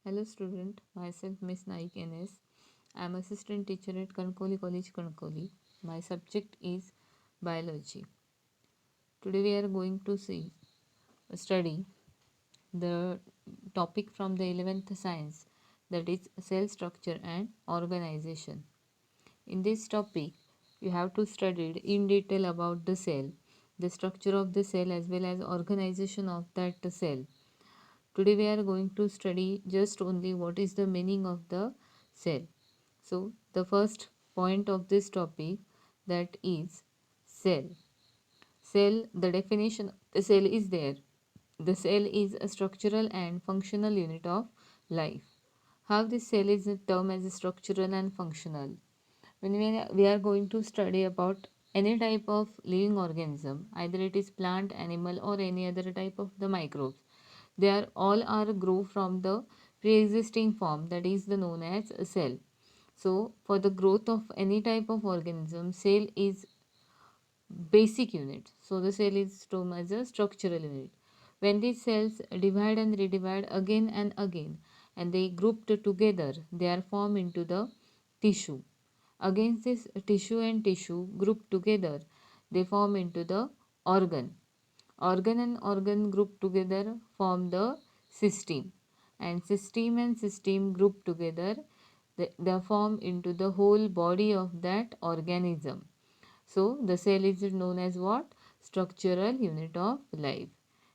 Hello student, myself Miss Naik NS. I am assistant teacher at Kankoli College, Kankoli. My subject is biology. Today we are going to study the topic from the 11th science, that is cell structure and organization. In this topic, you have to study in detail about the cell, the structure of the cell as well as organization of that cell. Today we are going to study just only what is the meaning of the cell. So the first point of this topic, that is cell. Cell, the definition of the cell is there. The cell is a structural and functional unit of life. How this cell is a term as a structural and functional. When we are going to study about any type of living organism, either it is plant, animal or any other type of the microbes, they are all are grow from the pre-existing form, that is the known as a cell. So for the growth of any type of organism, cell is basic unit. So the cell is termed as a structural unit. When these cells divide and redivide again and again and they grouped together, they are formed into the tissue. Against this tissue and tissue grouped together, they form into the organ. Organ and organ grouped together form the system. And system and system grouped together, they form into the whole body of that organism. So the cell is known as what? Structural unit of life.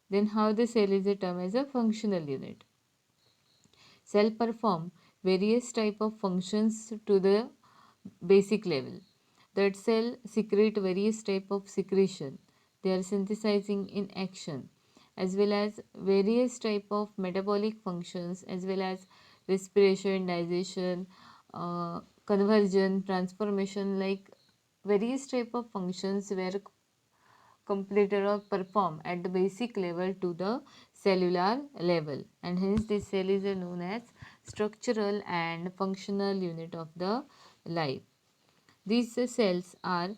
Then how the cell is a term as a functional unit. Cell perform various type of functions to the basic level. That cell secrete various type of secretion. They are synthesizing in action, as well as various type of metabolic functions, as well as respiration, digestion, conversion, transformation, like various type of functions were completed or performed at the basic level to the cellular level, and hence this cell is known as structural and functional unit of the life. These cells are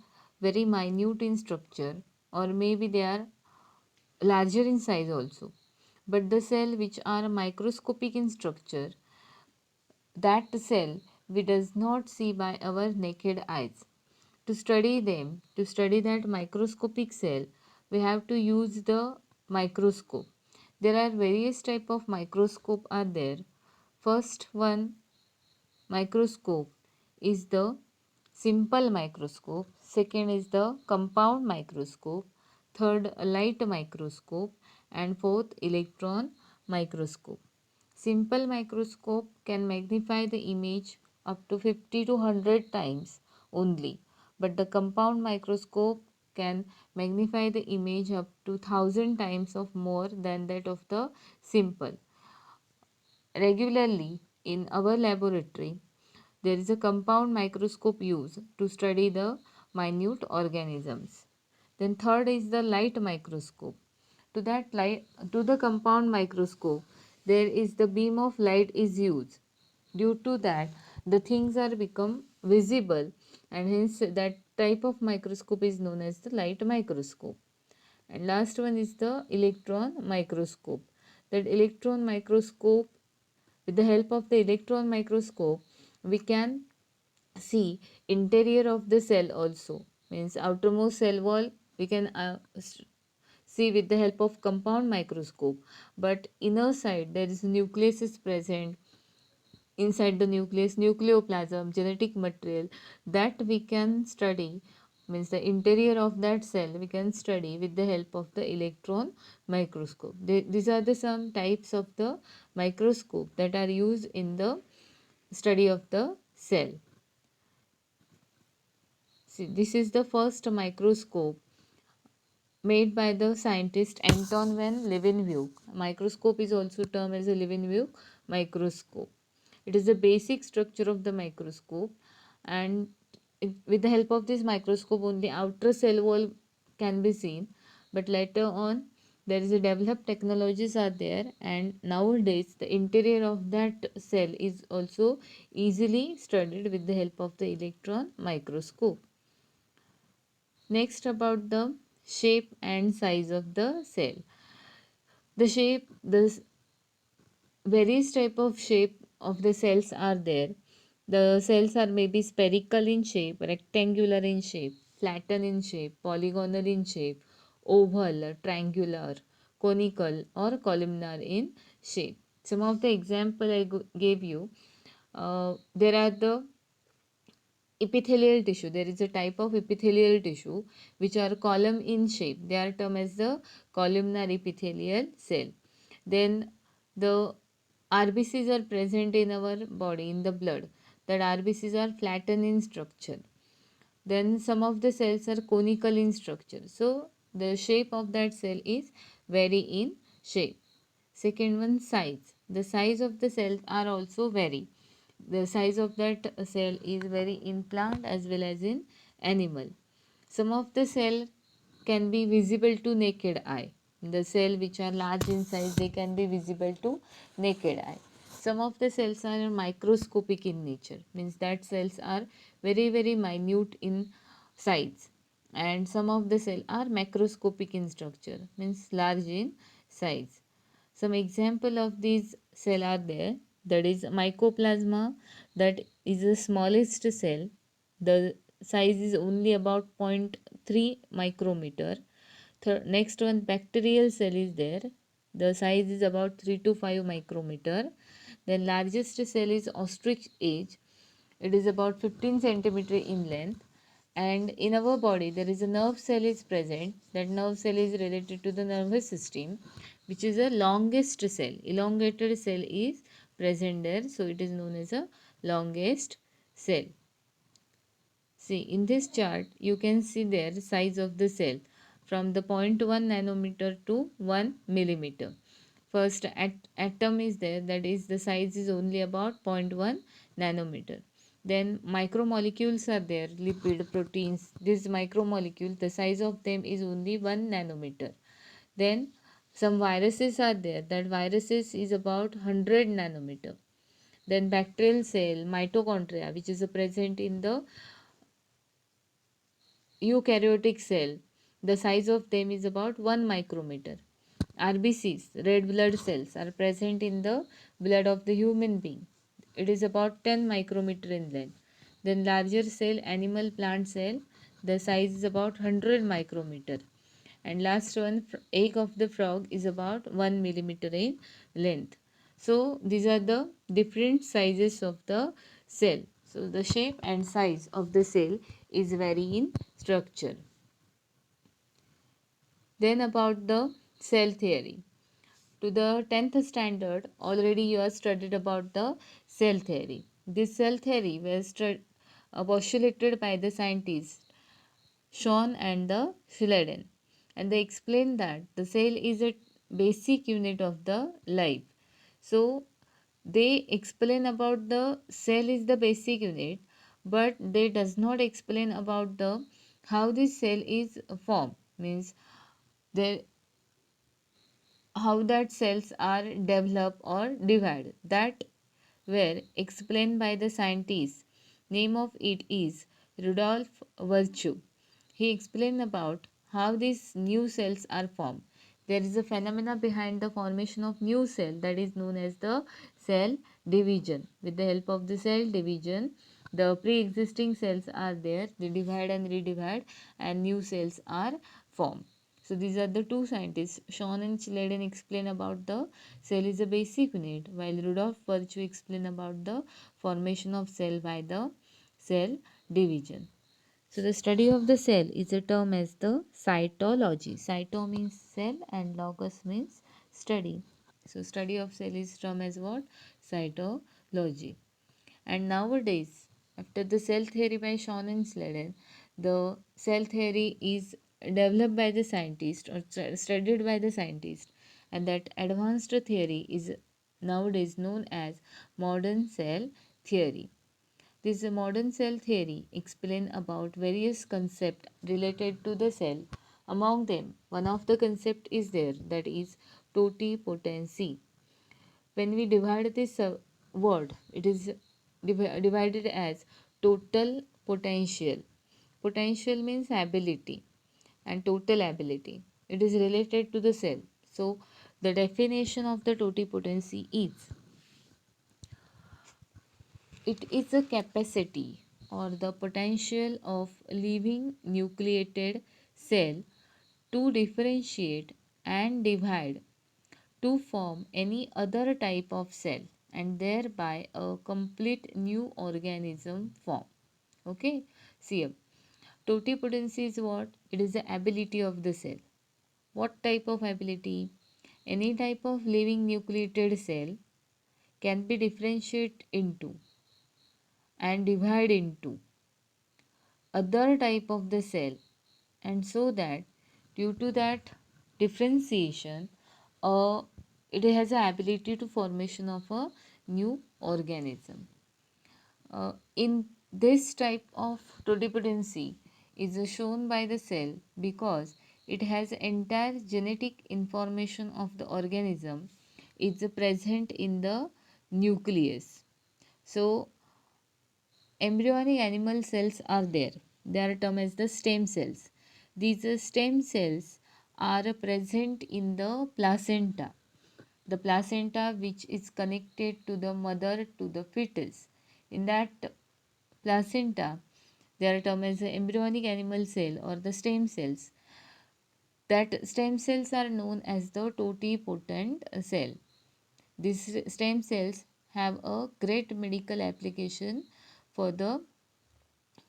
very minute in structure, or maybe they are larger in size also, but the cell which are microscopic in structure, that cell we does not see by our naked eyes. To study them, to study that microscopic cell, we have to use the microscope. There are various type of microscope are there. First one microscope is the simple microscope. Second is the compound microscope. Third, light microscope. And fourth, electron microscope. Simple microscope can magnify the image up to 50 to 100 times only, but the compound microscope can magnify the image up to 1000 times of more than that of the simple. Regularly in our laboratory, there is a compound microscope used to study the minute organisms. Then third is the light microscope. To the compound microscope, there is the beam of light is used. Due to that, the things are become visible, and hence that type of microscope is known as the light microscope. And last one is the electron microscope. That electron microscope, with the help of the electron microscope, we can see interior of the cell also. Means outermost cell wall we can see with the help of compound microscope, but inner side there is nucleus is present. Inside the nucleus, nucleoplasm, genetic material, that we can study, means the interior of that cell we can study with the help of the electron microscope. These are the some types of the microscope that are used in the study of the cell. See, this is the first microscope made by the scientist Anton van Leeuwenhoek. Microscope is also termed as a Leeuwenhoek microscope. It is the basic structure of the microscope, and with the help of this microscope only outer cell wall can be seen, but later on there is a developed technologies are there, and nowadays the interior of that cell is also easily studied with the help of the electron microscope. Next, about the shape and size of the cell. The shape, the various type of shape of the cells are there. The cells are maybe spherical in shape, rectangular in shape, flattened in shape, polygonal in shape, oval, triangular, conical or columnar in shape. Some of the example I gave you, there are the epithelial tissue. There is a type of epithelial tissue which are column in shape. They are termed as the columnar epithelial cell. Then the RBCs are present in our body, in the blood. That RBCs are flattened in structure. Then some of the cells are conical in structure. So the shape of that cell is vary in shape. Second one, size. The size of the cells are also vary. The size of that cell is vary in plant as well as in animal. Some of the cell can be visible to naked eye. The cell which are large in size, they can be visible to naked eye. Some of the cells are microscopic in nature, means that cells are very minute in size. And some of the cell are macroscopic in structure, means large in size. Some example of these cell are there. That is mycoplasma, that is the smallest cell. The size is only about zero point 0.3 micrometer. Next one, bacterial cell is there. The size is about 3 to 5 micrometer. Then largest cell is ostrich egg. It is about 15 centimeter in length. And in our body there is a nerve cell is present. That nerve cell is related to the nervous system, which is a longest cell. Elongated cell is present there, so it is known as a longest cell. See, in this chart, you can see there size of the cell from the zero point 0.1 nanometer to 1 millimeter. First atom is there, that is the size is only about zero point 0.1 nanometer. Then micromolecules are there, lipid, proteins. This micromolecule, the size of them is only 1 nanometer. Then some viruses are there, that viruses is about 100 nanometer. Then bacterial cell, mitochondria, which is present in the eukaryotic cell, the size of them is about 1 micrometer. RBCs, red blood cells, are present in the blood of the human being. It is about 10 micrometer in length. Then larger cell, animal plant cell, the size is about 100 micrometer. And last one, egg of the frog is about 1 millimeter in length. So these are the different sizes of the cell. So the shape and size of the cell is vary in structure. Then about the cell theory. To the 10th standard, already you have studied about the cell theory. This cell theory was postulated by the scientists Shawn and the Schleiden, and they explain that the cell is a basic unit of the life. So they explain about the cell is the basic unit, but they does not explain about the how this cell is formed, means they how that cells are developed or divided. That were explained by the scientist. Name of it is Rudolf Virchow. He explained about how these new cells are formed. There is a phenomena behind the formation of new cell, that is known as the cell division. With the help of the cell division, the pre-existing cells are there, they divide and redivide, and new cells are formed. So these are the two scientists. Shawn and Schleiden explain about the cell is a basic unit, while Rudolf Virchow explain about the formation of cell by the cell division. So the study of the cell is a term as the cytology. Cyto means cell and logos means study. So study of cell is term as what? Cytology. And nowadays, after the cell theory by Shawn and Schleiden, the cell theory is developed by the scientist or studied by the scientist, and that advanced theory is nowadays known as modern cell theory. This modern cell theory explain about various concepts related to the cell. Among them, one of the concept is there, that is totipotency. When we divide this word, it is divided as total potential. Potential means ability and total ability. It is related to the cell. So The definition of the totipotency is it is a capacity or the potential of living nucleated cell to differentiate and divide to form any other type of cell and thereby a complete new organism form. Okay, see here. Totipotency is what? It is the ability of the cell. What type of ability? Any type of living nucleated cell can be differentiated into and divide into other type of the cell, and so that due to that differentiation it has the ability to formation of a new organism. In this type of totipotency is shown by the cell because it has entire genetic information of the organism is present in the nucleus. So embryonic animal cells are there. They are termed as the stem cells. These stem cells are present in the placenta. The placenta which is connected to the mother to the fetus. In that placenta, they are termed as the embryonic animal cell or the stem cells. That stem cells are known as the totipotent cell. These stem cells have a great medical application for the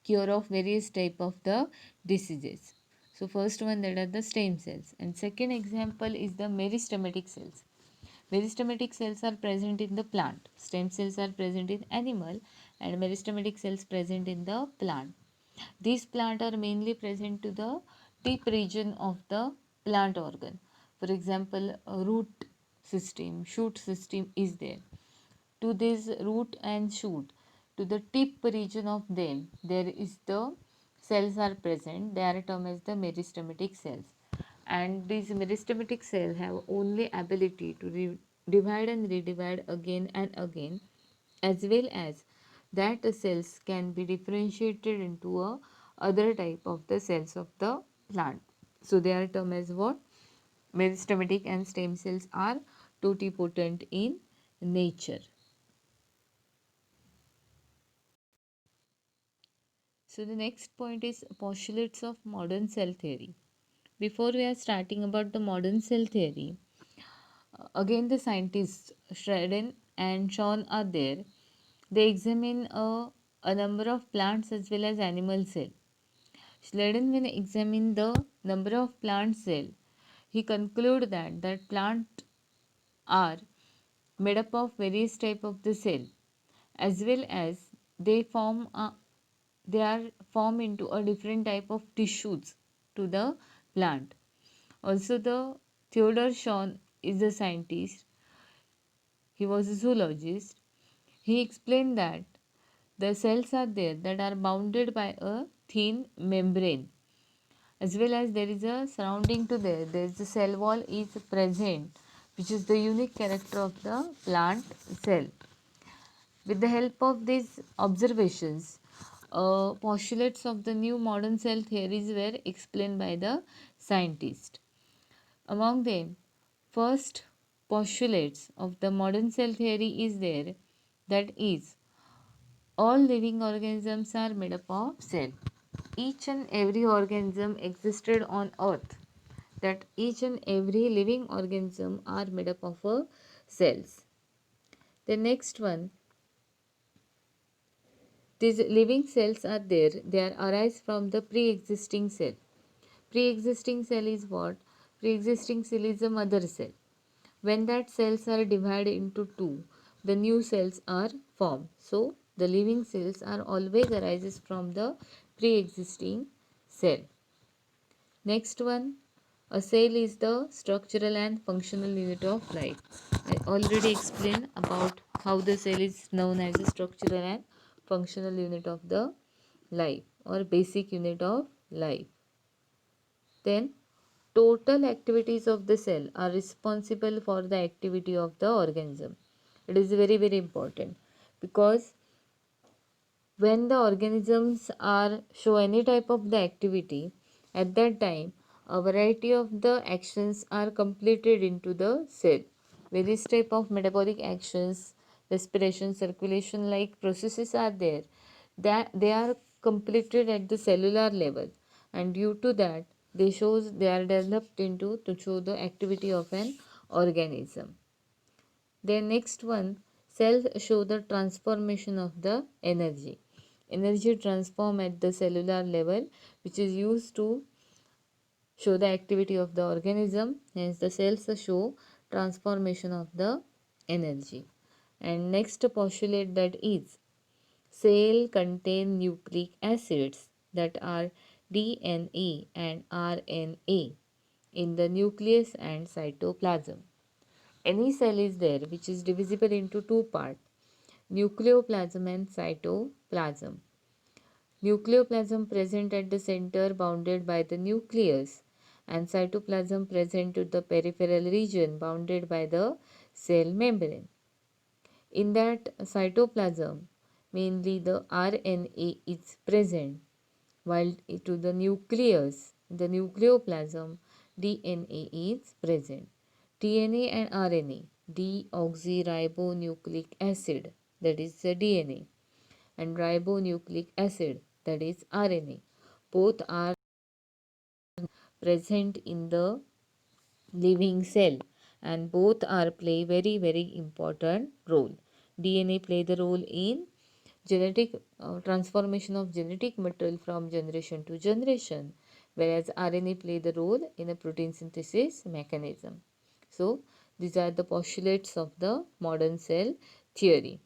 cure of various type of the diseases. So first one, that are the stem cells, and second example is the meristematic cells. Meristematic cells are present in the plant. Stem cells are present in animal and meristematic cells present in the plant. These plant are mainly present to the deep region of the plant organ. For example, a root system, shoot system is there. To this root and shoot, to the tip region of them, there is the cells are present. They are termed as the meristematic cells. And these meristematic cells have only ability to divide and redivide again and again, as well as that the cells can be differentiated into a other type of the cells of the plant. So they are termed as what? Meristematic and stem cells are totipotent in nature. So the next point is postulates of modern cell theory. Before we are starting about the modern cell theory, again the scientists Schraden and Shawn are there. They examine a number of plants as well as animal cell. Schraden, when examine the number of plant cell, he conclude that plant are made up of various type of the cell, as well as they form they are formed into a different type of tissues to the plant. Also, the Theodore Shawn is a scientist. He was a zoologist. He explained that the cells are there that are bounded by a thin membrane, as well as there is a surrounding to there is a cell wall is present, which is the unique character of the plant cell. With the help of these observations, postulates of the new modern cell theories were explained by the scientists. Among them, first postulates of the modern cell theory is there, that is, all living organisms are made up of cell. Each and every organism existed on earth. That each and every living organism are made up of cells. The next one, these living cells are there. They are arise from the pre-existing cell. Pre-existing cell is what? Pre-existing cell is a mother cell. When that cells are divided into two, the new cells are formed. So the living cells are always arises from the pre-existing cell. Next one, a cell is the structural and functional unit of life. I already explained about how the cell is known as a structural and functional unit of the life or basic unit of life. Then total activities of the cell are responsible for the activity of the organism. It is very important because when the organisms are show any type of the activity, at that time A variety of the actions are completed into the cell. Various type of metabolic actions, respiration, circulation like processes are there, that they are completed at the cellular level, and due to that they are developed into to show the activity of an organism. Then next one, cells show the transformation of the energy. Energy transform at the cellular level, which is used to show the activity of the organism. Hence the cells show transformation of the energy. And next postulate, that is cell contain nucleic acids, that are DNA and RNA, in the nucleus and cytoplasm. Any cell is there which is divisible into two parts, nucleoplasm and cytoplasm. Nucleoplasm present at the center bounded by the nucleus, and cytoplasm present to the peripheral region bounded by the cell membrane. In that cytoplasm, mainly the RNA is present, while to the nucleus, the nucleoplasm, DNA is present. DNA and RNA, deoxyribonucleic acid, that is the DNA, and ribonucleic acid, that is RNA, both are present in the living cell, and both are play very important role. DNA play the role in genetic transformation of genetic material from generation to generation, whereas RNA play the role in a protein synthesis mechanism. So these are the postulates of the modern cell theory.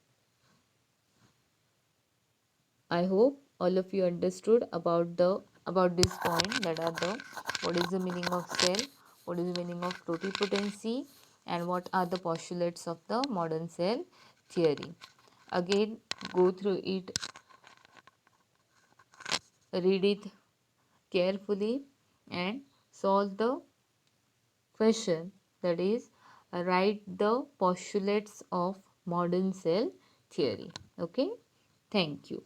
I hope all of you understood about this point, that are the what is the meaning of cell, what is the meaning of totipotency, and what are the postulates of the modern cell theory. Again, go through it, read it carefully, and solve the question, that is write the postulates of modern cell theory. Okay, thank you.